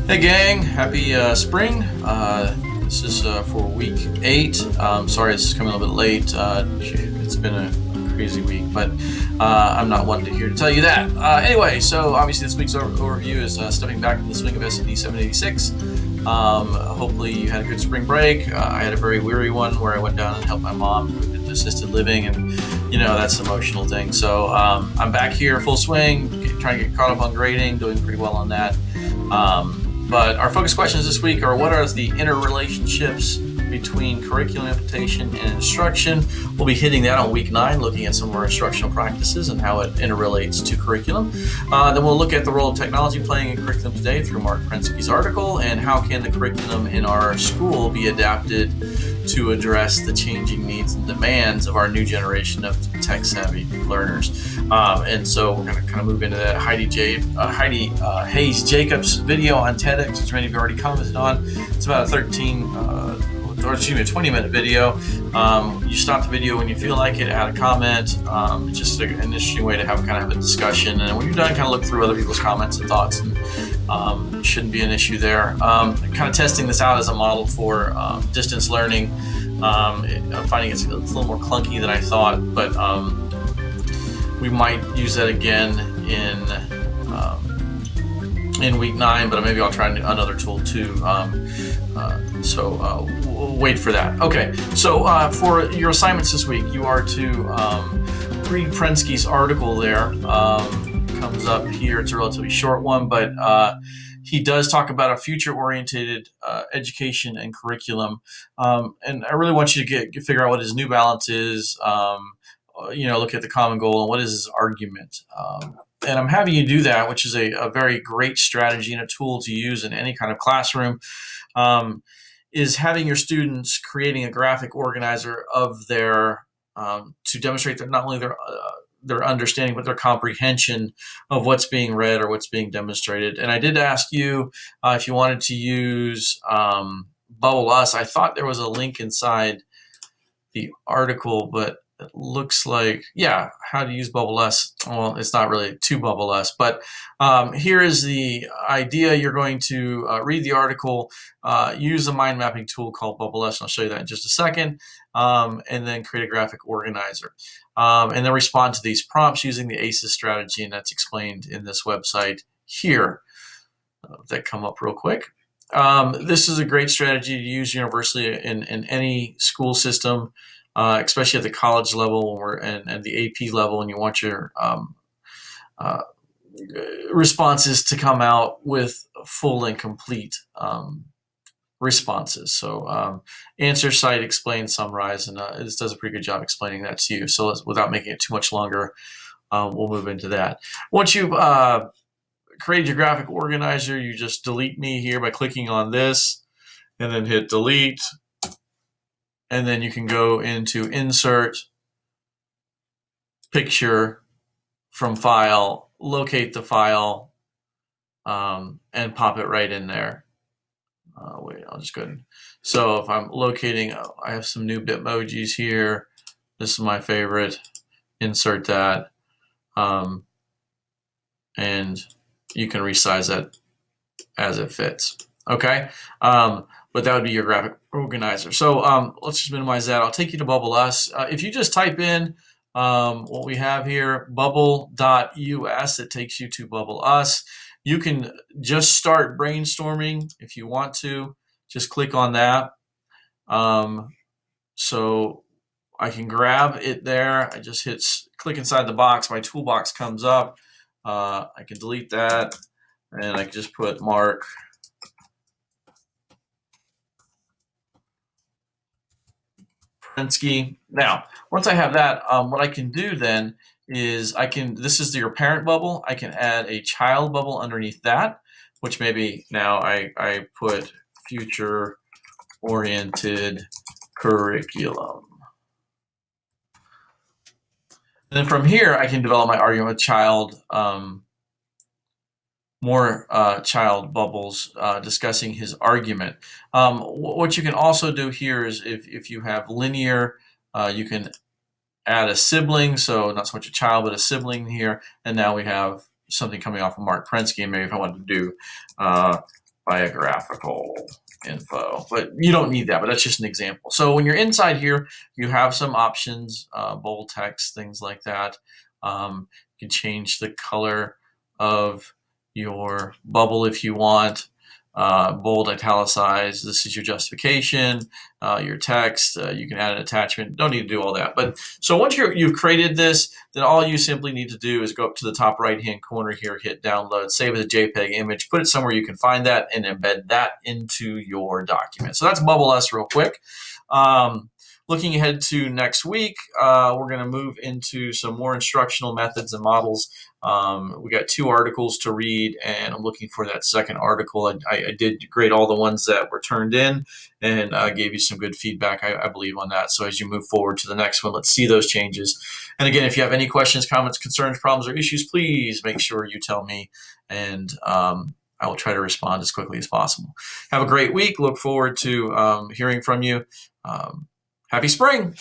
Hey gang, happy spring. This is for week 8. Sorry this is coming a little bit late. It's been a crazy week, but I'm not one to here to tell you that. Anyway, so obviously this week's overview is stepping back in the swing of S&P 786. Hopefully you had a good spring break. I had a very weary one where I went down and helped my mom with assisted living, and that's an emotional thing. So I'm back here full swing, trying to get caught up on grading, doing pretty well on that. But our focus questions this week are: what are the interrelationships between curriculum implementation and instruction? We'll be hitting that on week 9, looking at some of our instructional practices and how it interrelates to curriculum. Then we'll look at the role of technology playing in curriculum today through Mark Prensky's article, and how can the curriculum in our school be adapted to address the changing needs and demands of our new generation of tech-savvy learners. And so we're going to kind of move into that Heidi Hayes Jacobs video on TEDx, which many of you already commented on. It's about a 20-minute video. You stop the video when you feel like it, add a comment. It's just an interesting way to have a discussion. And when you're done, kind of look through other people's comments and thoughts, and shouldn't be an issue there. Kind of testing this out as a model for distance learning. I'm finding it's a little more clunky than I thought, but we might use that again in week 9, but maybe I'll try another tool too. So we'll wait for that. Okay, so for your assignments this week, you are to read Prensky's article there. Comes up here. It's a relatively short one, but he does talk about a future-oriented education and curriculum. And I really want you to figure out what his new balance is. Look at the common goal and what is his argument. And I'm having you do that, which is a very great strategy and a tool to use in any kind of classroom, is having your students creating a graphic organizer of their, to demonstrate that not only their understanding, but their comprehension of what's being read or what's being demonstrated. And I did ask you if you wanted to use Bubble Us. I thought there was a link inside the article, but it looks like, how to use Bubble Us. Well, it's not really to Bubble Us, but here is the idea. You're going to read the article, use a mind mapping tool called Bubble Us, and I'll show you that in just a second, and then create a graphic organizer. And then respond to these prompts using the ACES strategy, and that's explained in this website here. That come up real quick. This is a great strategy to use universally in any school system, especially at the college level and the AP level, and you want your responses to come out with full and complete responses. So answer, cite, explain, summarize, and this does a pretty good job explaining that to you. So without making it too much longer, we'll move into that. Once you've created your graphic organizer, you just delete me here by clicking on this and then hit delete. And then you can go into insert, picture from file, locate the file, and pop it right in there. Wait, I'll just go ahead. So if I'm locating, I have some new Bitmojis here. This is my favorite. Insert that. And you can resize that as it fits. Okay? But that would be your graphic organizer. So let's just minimize that. I'll take you to Bubble Us. If you just type in what we have here, bubble.us, it takes you to Bubble Us. You can just start brainstorming if you want to. Just click on that. So I can grab it there. I just click inside the box. My toolbox comes up. I can delete that, and I can just put Mark Prensky. Now, once I have that, what I can do then is this is your parent bubble. I can add a child bubble underneath that, which maybe now I put future-oriented curriculum. And then from here, I can develop my argument with child, more child bubbles discussing his argument. What you can also do here is if you have linear, you can add a sibling, so not so much a child, but a sibling here, and now we have something coming off of Mark Prensky. And maybe if I wanted to do biographical info, but you don't need that, but that's just an example. So when you're inside here, you have some options, bold text, things like that. You can change the color of your bubble if you want. Bold, italicized. This is your justification, your text. You can add an attachment. Don't need to do all that. But so once you've created this, then all you simply need to do is go up to the top right-hand corner here, hit download, save as a JPEG image, put it somewhere you can find that, and embed that into your document. So that's Bubble.s real quick. Looking ahead to next week, we're going to move into some more instructional methods and models. We got 2 articles to read, and I'm looking for that second article. I did grade all the ones that were turned in, and gave you some good feedback, I believe, on that. So as you move forward to the next one, let's see those changes. And again, if you have any questions, comments, concerns, problems, or issues, please make sure you tell me, and I will try to respond as quickly as possible. Have a great week. Look forward to hearing from you. Happy spring!